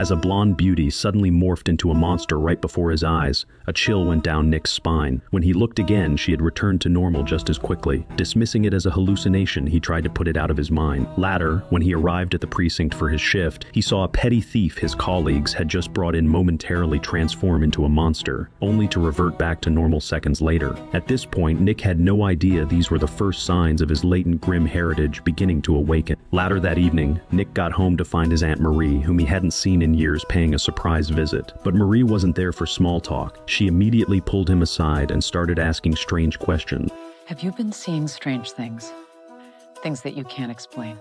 As a blonde beauty suddenly morphed into a monster right before his eyes, a chill went down Nick's spine. When he looked again, she had returned to normal just as quickly. Dismissing it as a hallucination, he tried to put it out of his mind. Later, when he arrived at the precinct for his shift, he saw a petty thief his colleagues had just brought in momentarily transform into a monster, only to revert back to normal seconds later. At this point, Nick had no idea these were the first signs of his latent grim heritage beginning to awaken. Later that evening, Nick got home to find his Aunt Marie, whom he hadn't seen in years, paying a surprise visit. But Marie wasn't there for small talk. She immediately pulled him aside and started asking strange questions. Have you been seeing strange things? Things that you can't explain?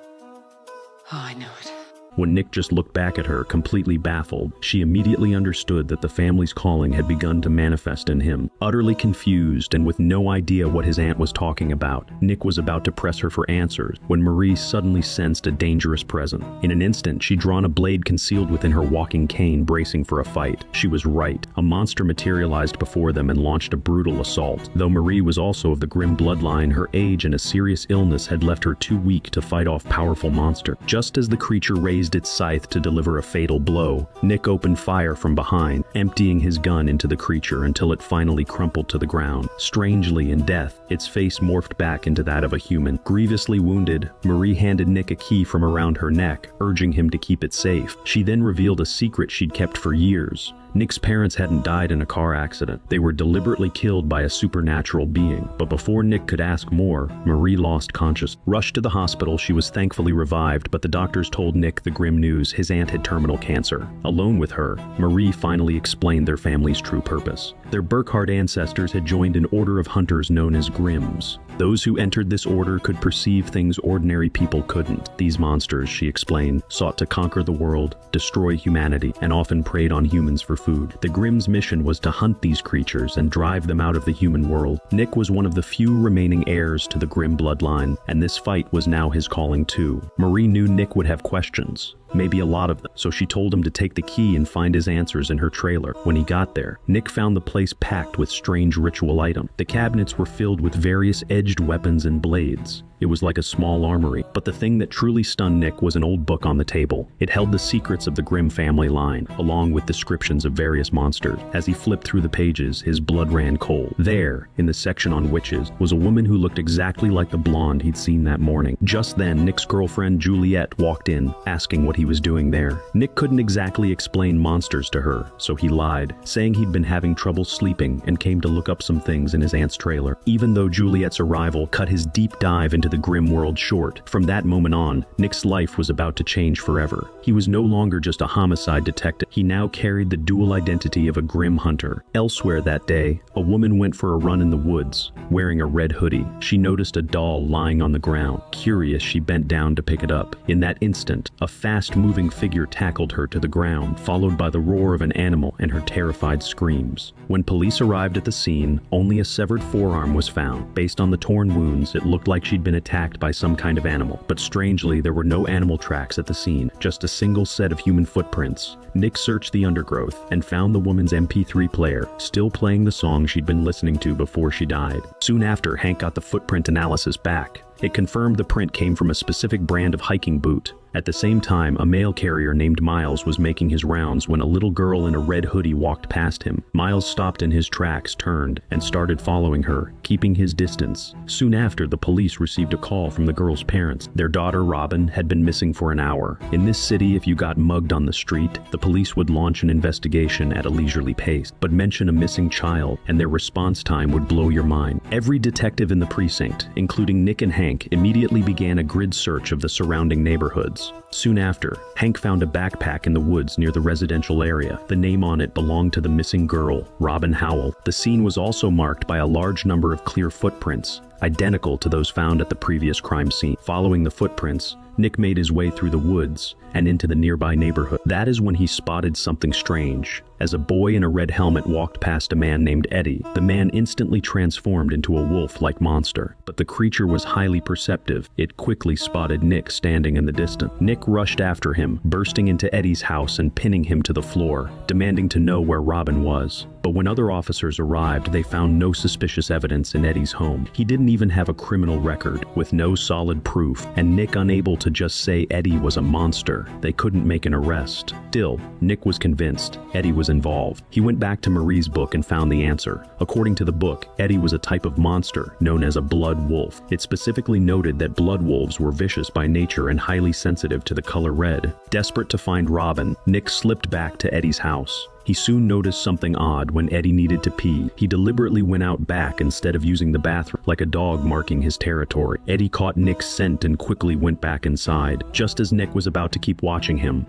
Oh, I know it. When Nick just looked back at her, completely baffled, she immediately understood that the family's calling had begun to manifest in him. Utterly confused and with no idea what his aunt was talking about, Nick was about to press her for answers when Marie suddenly sensed a dangerous presence. In an instant, she'd drawn a blade concealed within her walking cane, bracing for a fight. She was right. A monster materialized before them and launched a brutal assault. Though Marie was also of the grim bloodline, her age and a serious illness had left her too weak to fight off powerful monster. Just as the creature raised its scythe to deliver a fatal blow, Nick opened fire from behind, emptying his gun into the creature until it finally crumpled to the ground. Strangely, in death, its face morphed back into that of a human. Grievously wounded, Marie handed Nick a key from around her neck, urging him to keep it safe. She then revealed a secret she'd kept for years. Nick's parents hadn't died in a car accident. They were deliberately killed by a supernatural being. But before Nick could ask more, Marie lost consciousness. Rushed to the hospital, she was thankfully revived, but the doctors told Nick the grim news: his aunt had terminal cancer. Alone with her, Marie finally explained their family's true purpose. Their Burkhardt ancestors had joined an order of hunters known as Grimms. Those who entered this order could perceive things ordinary people couldn't. These monsters, she explained, sought to conquer the world, destroy humanity, and often preyed on humans for food. The Grimm's mission was to hunt these creatures and drive them out of the human world. Nick was one of the few remaining heirs to the Grimm bloodline, and this fight was now his calling too. Marie knew Nick would have questions. Maybe a lot of them, so she told him to take the key and find his answers in her trailer. When he got there, Nick found the place packed with strange ritual items. The cabinets were filled with various edged weapons and blades. It was like a small armory, but the thing that truly stunned Nick was an old book on the table. It held the secrets of the Grimm family line, along with descriptions of various monsters. As he flipped through the pages, his blood ran cold. There, in the section on witches, was a woman who looked exactly like the blonde he'd seen that morning. Just then, Nick's girlfriend Juliet walked in, asking what he was doing there. Nick couldn't exactly explain monsters to her, so he lied, saying he'd been having trouble sleeping and came to look up some things in his aunt's trailer. Even though Juliet's arrival cut his deep dive into the Grimm world short, from that moment on, Nick's life was about to change forever. He was no longer just a homicide detective. He now carried the dual identity of a Grimm hunter. Elsewhere that day, a woman went for a run in the woods, wearing a red hoodie. She noticed a doll lying on the ground. Curious, she bent down to pick it up. In that instant, a fast-moving figure tackled her to the ground, followed by the roar of an animal and her terrified screams. When police arrived at the scene, only a severed forearm was found. Based on the torn wounds, it looked like she'd been attacked by some kind of animal. But strangely, there were no animal tracks at the scene, just a single set of human footprints. Nick searched the undergrowth and found the woman's MP3 player, still playing the song she'd been listening to before she died. Soon after, Hank got the footprint analysis back. It confirmed the print came from a specific brand of hiking boot. At the same time, a mail carrier named Miles was making his rounds when a little girl in a red hoodie walked past him. Miles stopped in his tracks, turned, and started following her, keeping his distance. Soon after, the police received a call from the girl's parents. Their daughter, Robin, had been missing for an hour. In this city, if you got mugged on the street, the police would launch an investigation at a leisurely pace. But mention a missing child, and their response time would blow your mind. Every detective in the precinct, including Nick and Hank, immediately began a grid search of the surrounding neighborhoods. Soon after, Hank found a backpack in the woods near the residential area. The name on it belonged to the missing girl, Robin Howell. The scene was also marked by a large number of clear footprints, identical to those found at the previous crime scene. Following the footprints, Nick made his way through the woods and into the nearby neighborhood. That is when he spotted something strange. As a boy in a red helmet walked past a man named Eddie, the man instantly transformed into a wolf-like monster. But the creature was highly perceptive. It quickly spotted Nick standing in the distance. Nick rushed after him, bursting into Eddie's house and pinning him to the floor, demanding to know where Robin was. But when other officers arrived, they found no suspicious evidence in Eddie's home. He didn't even have a criminal record, with no solid proof, and Nick, unable to to just say Eddie was a monster. They couldn't make an arrest. Still, Nick was convinced Eddie was involved. He went back to Marie's book and found the answer. According to the book, Eddie was a type of monster known as a blood wolf. It specifically noted that blood wolves were vicious by nature and highly sensitive to the color red. Desperate to find Robin, Nick slipped back to Eddie's house. He soon noticed something odd when Eddie needed to pee. He deliberately went out back instead of using the bathroom, like a dog marking his territory. Eddie caught Nick's scent and quickly went back inside, just as Nick was about to keep watching him.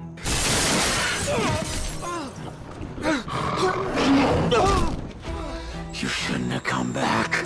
You shouldn't have come back.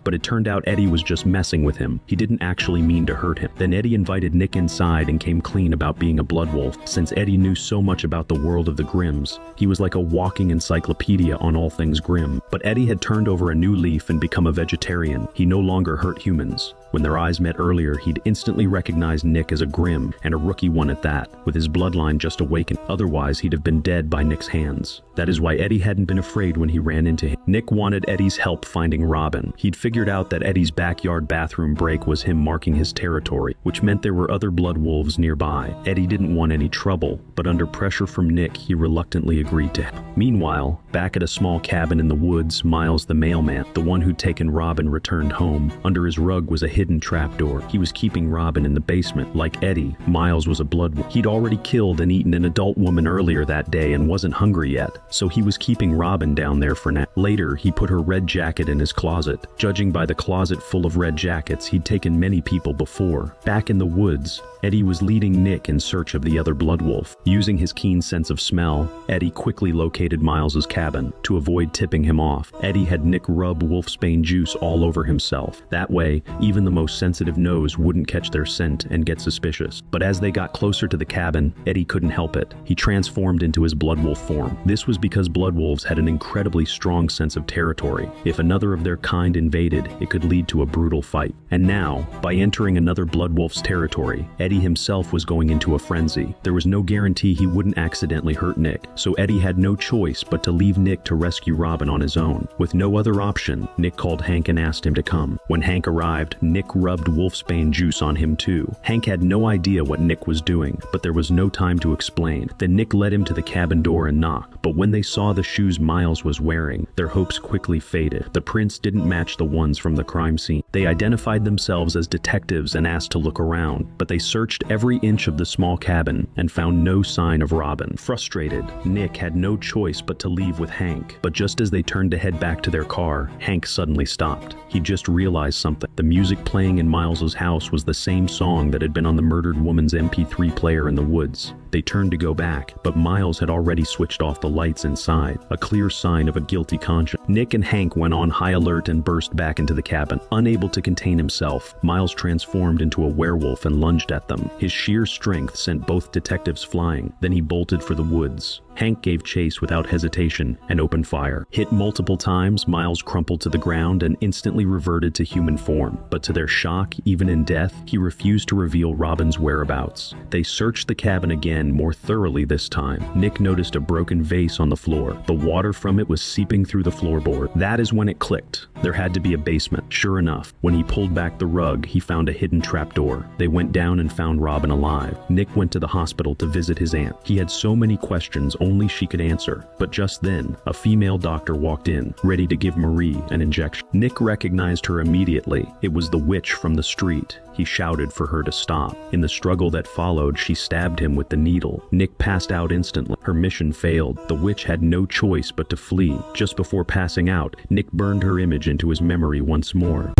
But it turned out Eddie was just messing with him. He didn't actually mean to hurt him. Then Eddie invited Nick inside and came clean about being a blood wolf. Since Eddie knew so much about the world of the Grimms, he was like a walking encyclopedia on all things Grimm. But Eddie had turned over a new leaf and become a vegetarian. He no longer hurt humans. When their eyes met earlier, he'd instantly recognized Nick as a Grimm, and a rookie one at that, with his bloodline just awakened. Otherwise, he'd have been dead by Nick's hands. That is why Eddie hadn't been afraid when he ran into him. Nick wanted Eddie's help finding Robin. He'd figured out that Eddie's backyard bathroom break was him marking his territory, which meant there were other blood wolves nearby. Eddie didn't want any trouble, but under pressure from Nick, he reluctantly agreed to help. Meanwhile, back at a small cabin in the woods, Miles the mailman, the one who'd taken Robin, returned home. Under his rug was a hidden trapdoor. He was keeping Robin in the basement. Like Eddie, Miles was a blood wolf. He'd already killed and eaten an adult woman earlier that day and wasn't hungry yet, so he was keeping Robin down there for now. Later, he put her red jacket in his closet. Judging by the closet full of red jackets, he'd taken many people before. Back in the woods, Eddie was leading Nick in search of the other blood wolf. Using his keen sense of smell, Eddie quickly located Miles's cabin. To avoid tipping him off, Eddie had Nick rub wolfsbane juice all over himself. That way, even the most sensitive nose wouldn't catch their scent and get suspicious. But as they got closer to the cabin, Eddie couldn't help it. He transformed into his blood wolf form. This was because blood wolves had an incredibly strong sense of territory. If another of their kind invaded, it could lead to a brutal fight. And now, by entering another blood wolf's territory, Eddie himself was going into a frenzy. There was no guarantee he wouldn't accidentally hurt Nick, so Eddie had no choice but to leave Nick to rescue Robin on his own. With no other option, Nick called Hank and asked him to come. When Hank arrived, Nick rubbed wolfsbane juice on him too. Hank had no idea what Nick was doing, but there was no time to explain. Then Nick led him to the cabin door and knocked, but when they saw the shoes Miles was wearing, their hopes quickly faded. The prints didn't match the ones from the crime scene. They identified themselves as detectives and asked to look around, but they searched every inch of the small cabin and found no sign of Robin. Frustrated, Nick had no choice but to leave with Hank. But just as they turned to head back to their car, Hank suddenly stopped. He just realized something. The music playing in Miles's house was the same song that had been on the murdered woman's MP3 player in the woods. They turned to go back, but Miles had already switched off the lights inside, a clear sign of a guilty conscience. Nick and Hank went on high alert and burst back into the cabin. Unable to contain himself, Miles transformed into a werewolf and lunged at them. His sheer strength sent both detectives flying. Then he bolted for the woods. Hank gave chase without hesitation and opened fire. Hit multiple times, Miles crumpled to the ground and instantly reverted to human form. But to their shock, even in death, he refused to reveal Robin's whereabouts. They searched the cabin again, more thoroughly this time. Nick noticed a broken vase on the floor. The water from it was seeping through the floorboard. That is when it clicked. There had to be a basement. Sure enough, when he pulled back the rug, he found a hidden trapdoor. They went down and found Robin alive. Nick went to the hospital to visit his aunt. He had so many questions only she could answer. But just then, a female doctor walked in, ready to give Marie an injection. Nick recognized her immediately. It was the witch from the street. He shouted for her to stop. In the struggle that followed, she stabbed him with the needle. Nick passed out instantly. Her mission failed. The witch had no choice but to flee. Just before passing out, Nick burned her image into his memory once more.